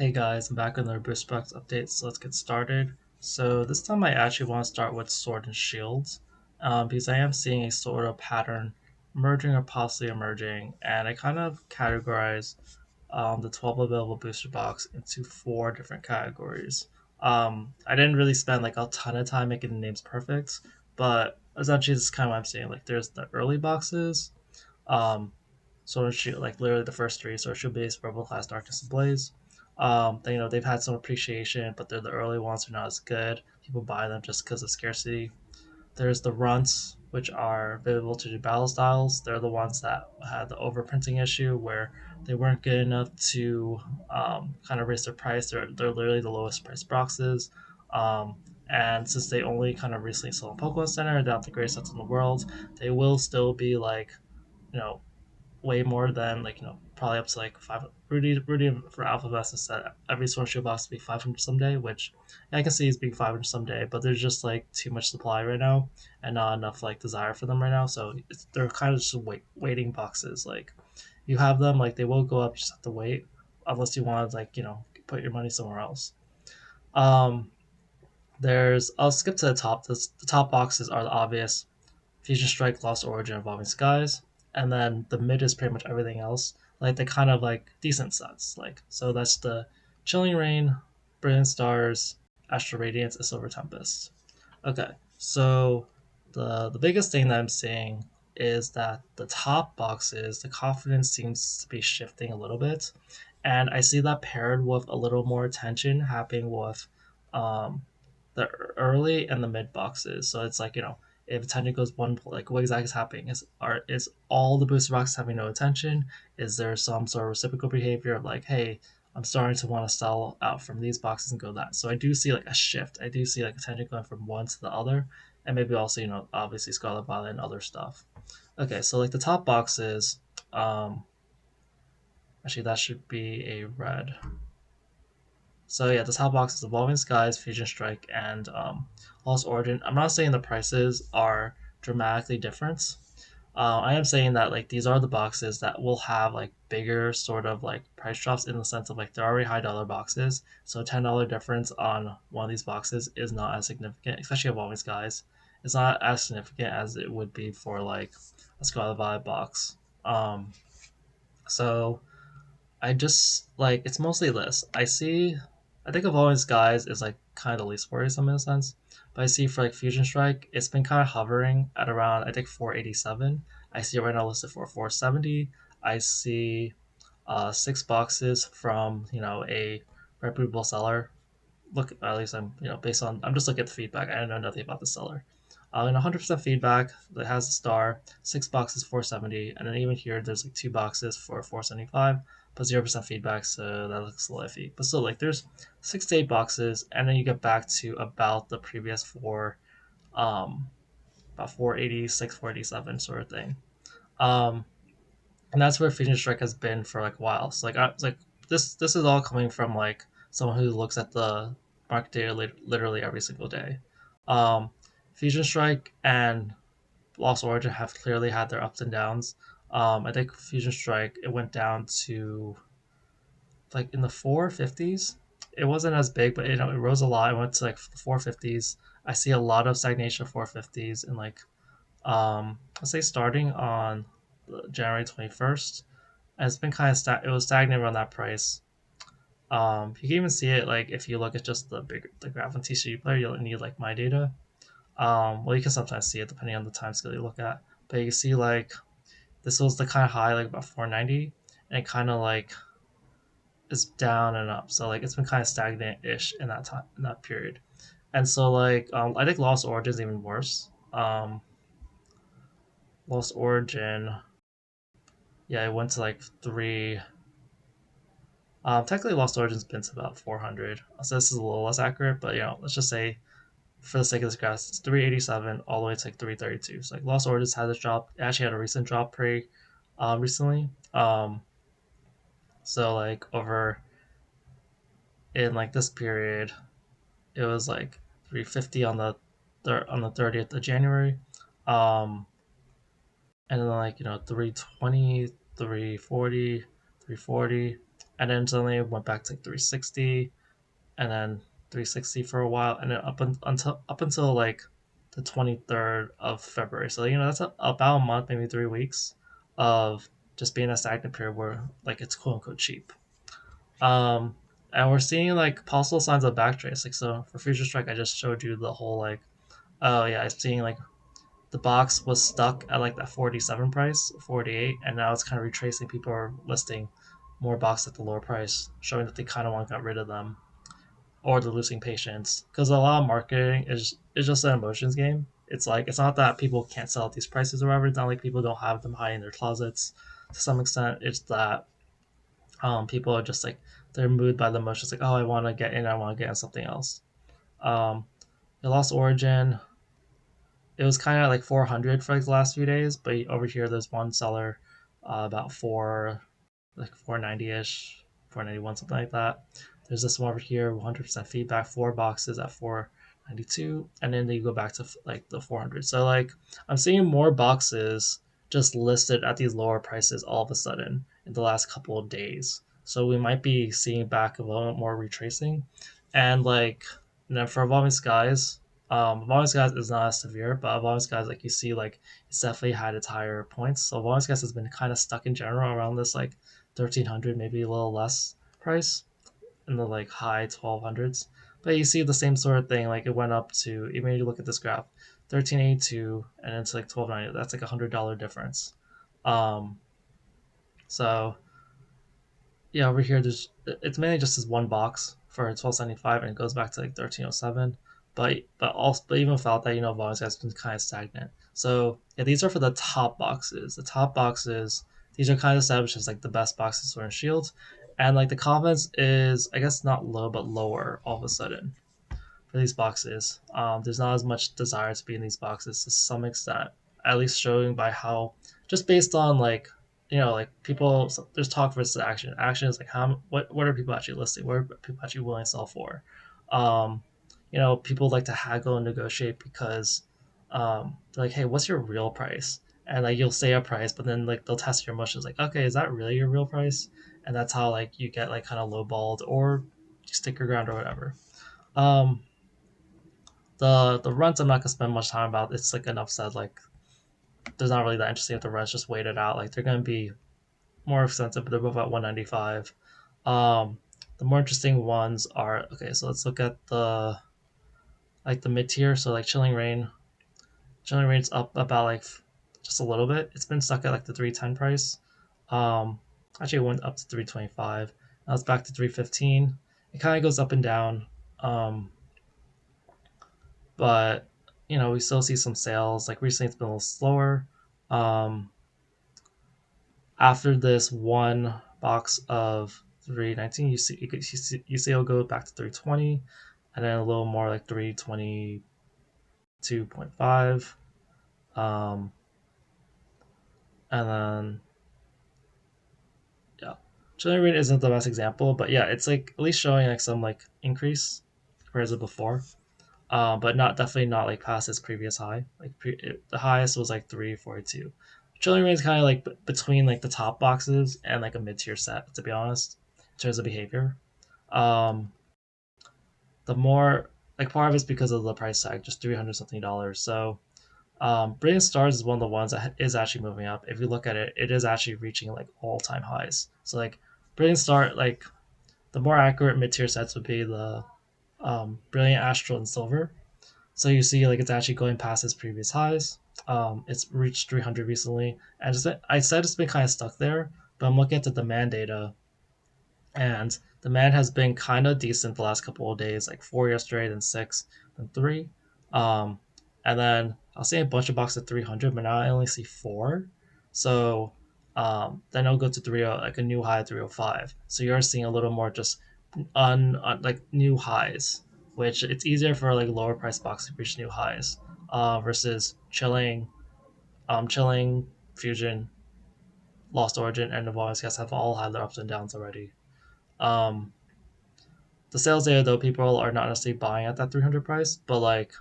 Hey guys, I'm back with another Boost Box update, so let's get started. So this time I actually want to start with Sword and Shields, because I am seeing a sort of pattern emerging or possibly emerging, and I kind of categorize the 12 available booster box into four different categories. I didn't really spend like a ton of time making the names perfect, but essentially this is kind of what I'm saying. Like there's the early boxes, um, Sword and Shield, like literally the first three, Sword Shield Base, Rebel Class, Darkness and Blaze. They've had some appreciation, but they're the early ones are not as good. People buy them just because of scarcity. There's the runts, which are available to do battle styles. They're the ones that had the overprinting issue where they weren't good enough to kind of raise their price. They're literally the lowest price boxes. And since they only kind of recently sold in Pokemon Center, they're not the greatest sets in the world, they will still be like, you know, way more than like probably up to like five. Rudy for Alpha Vest has said every Sword Shield box will be 500 someday, which I can see is being 500 someday, but there's just like too much supply right now and not enough like desire for them right now. So they're kind of just waiting boxes. Like you have them, like they will go up, you just have to wait unless you want to like put your money somewhere else. Um, there's I'll skip to the top. The top boxes are the obvious Fusion Strike, Lost Origin, Evolving Skies, and then the mid is pretty much everything else. Like the kind of like decent sets. Like so that's the Chilling Rain, Brilliant Stars, Astral Radiance, and Silver Tempest. Okay, so the biggest thing that I'm seeing is that the top boxes, the confidence seems to be shifting a little bit, and I see that paired with a little more attention happening with um, the early and the mid boxes. So it's like if attention goes one, like what exactly is happening? Is all the booster boxes having no attention? Is there some sort of reciprocal behavior of like, hey, I'm starting to want to sell out from these boxes and go that. So I do see like a shift. I do see like attention going from one to the other, and maybe also obviously Scarlet Violet and other stuff. Okay, so like the top boxes, um, actually that should be a red. So yeah, the top box is Evolving Skies, Fusion Strike, and Lost Origin. I'm not saying the prices are dramatically different. I am saying that like these are the boxes that will have like bigger sort of like price drops in the sense of like they're already high dollar boxes. So $10 difference on one of these boxes is not as significant, especially Evolving Skies. It's not as significant as it would be for like a Scarlet Violet box. Um, so I just like it's mostly this. I think Evolving Skies is like kind of least worrisome in a sense, but I see for like Fusion Strike, it's been kind of hovering at around I think 487. I see it right now listed for 470. I see six boxes from a reputable seller. Look, at least I'm based on I'm just looking at the feedback. I don't know nothing about the seller. And 100% feedback that has a star, six boxes 470, and then even here there's like two boxes for 475, but 0% feedback, so that looks a little iffy. But still, like there's 6 to 8 boxes, and then you get back to about the previous four, um, about 486, 487 sort of thing. Um, and that's where Fusion Strike has been for like a while. So like this is all coming from like someone who looks at the market data literally every single day. Um, Fusion Strike and Lost Origin have clearly had their ups and downs. I think Fusion Strike it went down to like in the 450s. It wasn't as big, but it rose a lot. It went to like the 450s. I see a lot of stagnation of 450s and like let's say starting on January 21st, it's been kind of it was stagnant around that price. You can even see it like if you look at just the graph on TCG Player, you'll need like my data. Well, you can sometimes see it depending on the time scale you look at, but you can see like this was the kind of high like about 490, and it kind of like is down and up. So like it's been kind of stagnant ish in that time in that period. And so like I think Lost Origin is even worse. Lost Origin, yeah, it went to like three. Technically, Lost Origins been to about 400, so this is a little less accurate. But let's just say for the sake of this graph, it's 387 all the way to like 332. So like Lost Origins had this drop. It actually had a recent drop pretty recently. So like over in like this period, it was like 350 on the 30th of January, um, and then like 320, 340, 340, and then suddenly it went back to like 360, and then 360 for a while, and then up until like the 23rd of February. So that's about a month, maybe 3 weeks of just being a stagnant period where like it's quote unquote cheap. Um, and we're seeing like possible signs of backtrace. Like so for Future Strike, I just showed you the whole like, oh yeah, I'm seeing like the box was stuck at like that 47 price, 48, and now it's kind of retracing. People are listing more boxes at the lower price, showing that they kind of want to get rid of them, or they're losing patience. Because a lot of marketing is just an emotions game. It's like it's not that people can't sell at these prices or whatever. It's not like people don't have them high in their closets. To some extent, it's that people are just like they're moved by the emotions. Like, oh, I want to get in, I want to get in something else. Um, the Lost Origin, it was kind of like 400 for like the last few days, but over here there's one seller about like 490 ish, 491, something like that. There's this one over here, 100% feedback, 4 boxes at 492, and then you go back to like the 400. So like I'm seeing more boxes just listed at these lower prices all of a sudden in the last couple of days. So we might be seeing back a little bit more retracing, and like and then for Evolving Skies. Evolving Skies is not as severe, but Evolving Skies, like you see, like it's definitely had its higher points. So Evolving Skies has been kind of stuck in general around this like 1300, maybe a little less price in the like high 1200s. But you see the same sort of thing. Like it went up to, even if you look at this graph, 1382 and it's like 1290. That's like $100 difference. Um, so yeah, over here there's it's mainly just this one box for 1275 and it goes back to like 1307. But even without that, volume has been kind of stagnant. So yeah, these are for the top boxes. The top boxes, these are kind of established as like the best boxes for Shield, and like the confidence is I guess not low but lower all of a sudden for these boxes. There's not as much desire to be in these boxes to some extent, at least showing by how, just based on like, like people, there's talk versus action. Action is like what are people actually listing? What are people actually willing to sell for? Um, people like to haggle and negotiate because they're like, hey, what's your real price? And like you'll say a price, but then like they'll test your emotions, like, okay, is that really your real price? And that's how like you get like kind of lowballed or you stick your ground or whatever. Um, the runs I'm not gonna spend much time about. It's like enough said. Like there's not really that interesting with the runs. Just wait it out. Like they're gonna be more expensive, but they're both at 195. Um, the more interesting ones are okay. So let's look at the mid tier. So like Chilling Rain. Chilling Rain's up about like just a little bit. It's been stuck at like the 310 price. Um, Actually it went up to 325. Now it's back to 315. It kind of goes up and down. Um, but we still see some sales. Like recently, it's been a little slower. Um, After this one box of 319, you see it'll go back to 320, and then a little more like 322.5, and then yeah, Chili Green isn't the best example, but yeah, it's like at least showing like some like increase compared to before. But not definitely not like past its previous high. Like the highest was like 342. Chilling Reign is kind of like between like the top boxes and like a mid tier set, to be honest, in terms of behavior. Um, the more like part of it's because of the price tag, just 300 something dollars. So Brilliant Stars is one of the ones that is actually moving up. If you look at it, it is actually reaching like all time highs. So like Brilliant Star, like the more accurate mid tier sets would be the Brilliant Astral and Silver. So you see, like it's actually going past its previous highs. It's reached 300 recently, and I said it's been kind of stuck there. But I'm looking at the demand data, and demand has been kind of decent the last couple of days, like 4 yesterday, then 6, then 3. Um, and then I'll see a bunch of boxes at 300, but now I only see 4. So then I'll go to 30, like a new high at 305. So you're seeing a little more just like new highs, which it's easier for like lower price boxes to reach new highs versus chilling, fusion, lost origin, and the volumes guys have all had their ups and downs already. Um, the sales data though, people are not necessarily buying at that 300 price, but like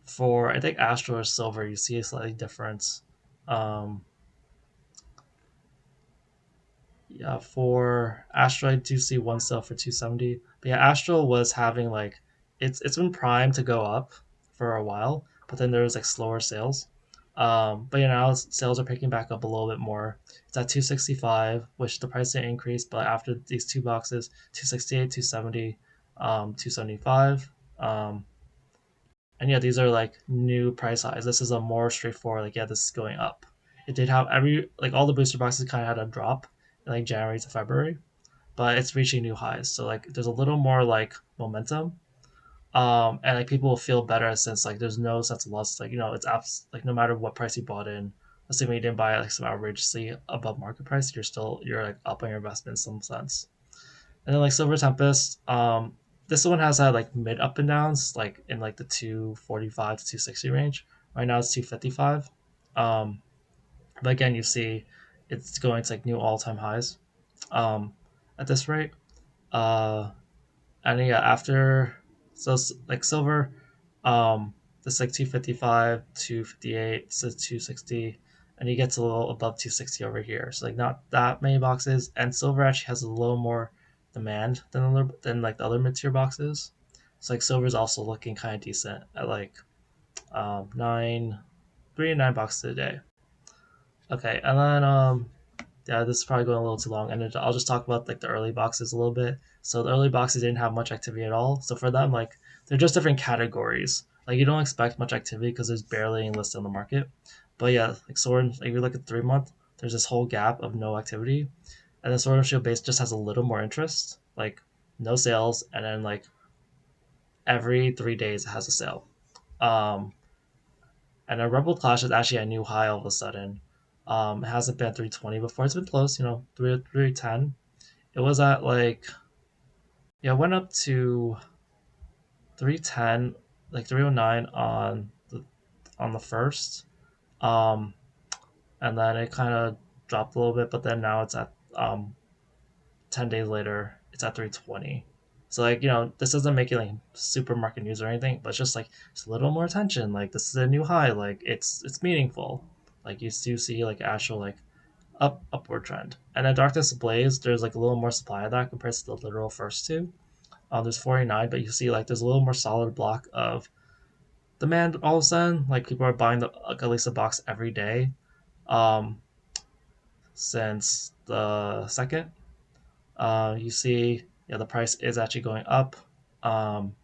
for I think Astro or Silver, you see a slightly difference. Um, Yeah, for Astro, I do see one sale for 270. But yeah, Astro was having like it's been primed to go up for a while, but then there was like slower sales. But yeah, now sales are picking back up a little bit more. It's at 265, which the price didn't increase, but after these two boxes, 268, 270, 275. Um, and yeah, these are like new price highs. This is a more straightforward, like, yeah, this is going up. It did have every, like, all the booster boxes kind of had a drop in like January to February, but it's reaching new highs. So like there's a little more like momentum. And like people will feel better since like there's no sense of loss. Like, it's like no matter what price you bought in, assuming you didn't buy like some outrageously above market price, you're like up on your investment in some sense. And then like Silver Tempest, this one has had like mid up and downs, like in like the 245 to 260 range. Right now it's 255. Um, but again, you see it's going to like new all time highs um, at this rate. Uh, and yeah, after like silver, this like 255, 258, so 260, and you get to a little above 260 over here. So like not that many boxes, and silver actually has a little more demand than like the other mid tier boxes. So like silver is also looking kind of decent at like nine, 3 to 9 boxes a day. Okay, and then yeah, this is probably going a little too long, and I'll just talk about like the early boxes a little bit. So the early boxes didn't have much activity at all. So for them, like they're just different categories. Like you don't expect much activity because there's barely any listed on the market. But yeah, like Sword, like if you look at 3 month, there's this whole gap of no activity, and then Sword and Shield base just has a little more interest, like no sales, and then like every 3 days it has a sale. Um, and then Rebel Clash is actually a new high all of a sudden. It hasn't been 320 before. It's been close, 310. It was at like, yeah, it went up to 310, like 309 on the first. Um and then it kind of dropped a little bit, but then now it's at 10 days later, it's at 320. So like, this doesn't make it like supermarket news or anything, but it's just like it's a little more attention. Like this is a new high, like it's meaningful. Like you do see like actual like upward trend. And at Darkness Ablaze, there's like a little more supply of that compared to the literal first two. There's 49, but you see like there's a little more solid block of demand all of a sudden. Like people are buying like at least a box every day um, since the second. You see, yeah, the price is actually going up. Um,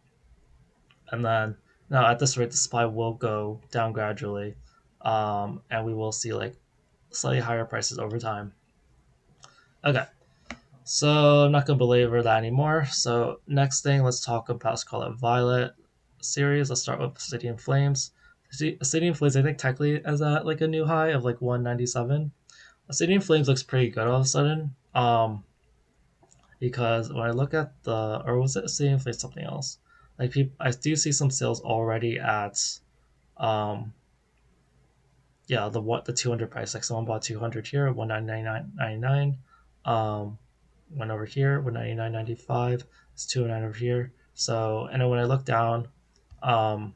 and then now at this rate, the supply will go down gradually. And we will see like slightly higher prices over time. Okay, so I'm not gonna belabor that anymore. So next thing, let's talk about Scarlet Violet series. Let's start with Obsidian Flames. Obsidian Flames, I think technically is at like a new high of like 197. Obsidian Flames looks pretty good all of a sudden. Because when I look at or was it Obsidian Flames something else? Like people, I do see some sales already at um yeah, the 200 price. Like someone bought 200 here, 199.99. Went over here, 199.95. It's 209 over here. So, and then when I look down, um,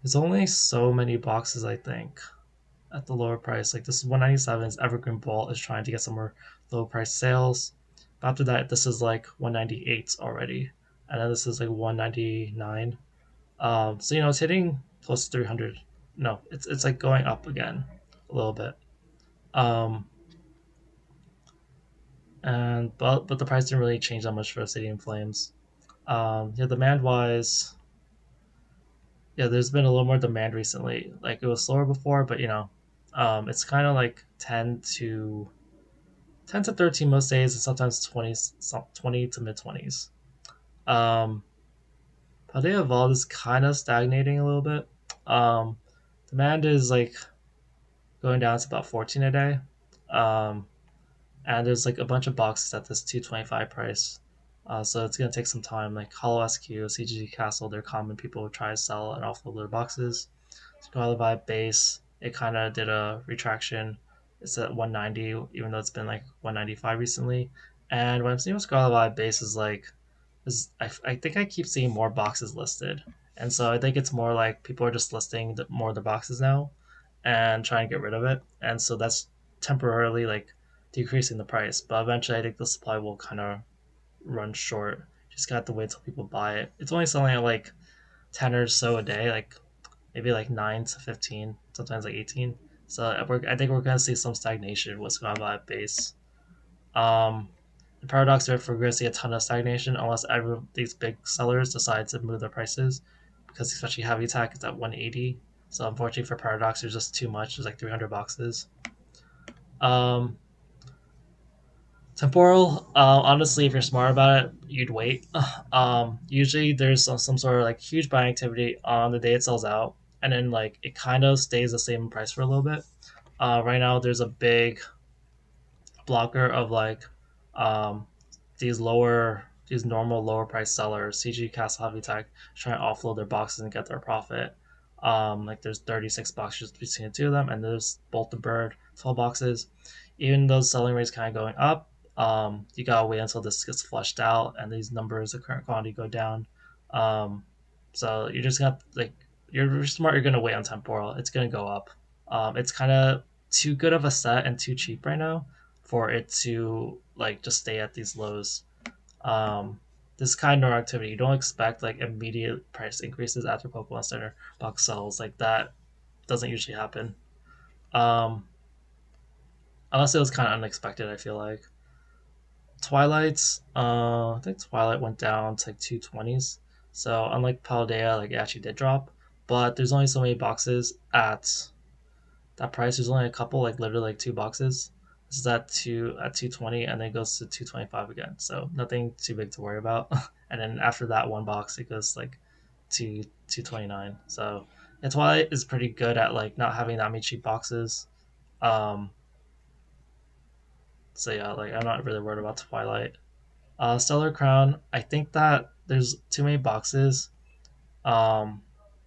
there's only so many boxes I think at the lower price. Like this is 197's Evergreen Bolt is trying to get some more low price sales. But after that, this is like 198 already, and then this is like 199. So it's hitting close to 300. No, it's like going up again a little bit. Um, and but the price didn't really change that much for Stadium Flames. Yeah, demand wise, yeah, there's been a little more demand recently. Like it was slower before, but it's kind of like 10 to 13 most days, and sometimes 20 to mid 20s. Um, Paldea Evolved is kind of stagnating a little bit. Um, Demand is like going down to about 14 a day. Um, and there's like a bunch of boxes at this 225 price. So it's gonna take some time. Like Hollow SQ, CGG Castle, they're common. People will try to sell and offload their boxes. Scarlet Vibe base, it kind of did a retraction. It's at 190, even though it's been like 195 recently. And what I'm seeing with Scarlet Vibe base is like, I think I keep seeing more boxes listed, and so I think it's more like people are just listing more of the boxes now, and trying to get rid of it. And so that's temporarily like decreasing the price. But eventually, I think the supply will kind of run short. Just got to wait till people buy it. It's only selling at like 10 or so a day, like maybe like 9 to 15, sometimes like 18. So I think we're gonna see some stagnation. What's going on at base? Um, the paradox is if we're gonna see a ton of stagnation unless these big sellers decide to move their prices, because especially heavy tech is at 180. So unfortunately for paradox, there's just too much. There's like 300 boxes. Um, Temporal, honestly, if you're smart about it, you'd wait. Usually, there's some sort of like huge buying activity on the day it sells out, and then like it kind of stays the same price for a little bit. Right now, there's a big blocker of like um, these normal lower price sellers, CG Castle Heavy Tech, trying to offload their boxes and get their profit. Like there's 36 boxes between the two of them, and there's Bolt the Bird 12 boxes. Even though the selling rate's kind of going up, you gotta wait until this gets flushed out and these numbers, the current quantity, go down. Um, so you're just gonna like you're smart. You're gonna wait on temporal. It's gonna go up. It's kind of too good of a set and too cheap right now for it to like just stay at these lows. Um, this kind of activity, you don't expect like immediate price increases after Pokemon Center box sells. Like that doesn't usually happen. Um, Unless it was kind of unexpected. I feel like Twilight's. I think Twilight went down to like 220s. So unlike Paldea, like it actually did drop, but there's only so many boxes at that price. There's only a couple, like literally like two boxes. This is at 220, and then it goes to 225 again. So nothing too big to worry about. And then after that one box, it goes like to 229. So that's why it is pretty good at like not having that many cheap boxes. Um, so yeah, like I'm not really worried about Twilight. Stellar Crown, I think that there's too many boxes. Um,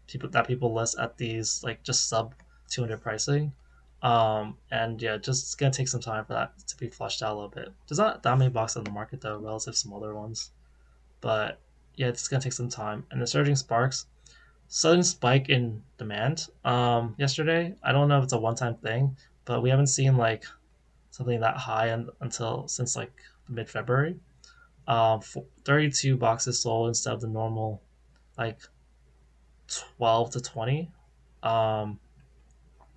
people list at these like just sub 200 pricing. And yeah, just it's gonna take some time for that to be flushed out a little bit. There's not that many boxes on the market though, relative to some other ones. But yeah, it's gonna take some time. And the surging sparks, sudden spike in demand. Yesterday, I don't know if it's a one-time thing, but we haven't seen like something that high until since like mid-February. 32 boxes sold instead of the normal like 12 to 20. Um,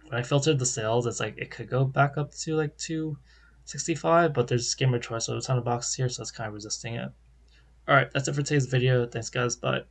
when I filtered the sales, it's like it could go back up to like 265, but there's gamer choice, so a ton of boxes here, so it's kind of resisting it. All right, that's it for today's video. Thanks, guys. Bye.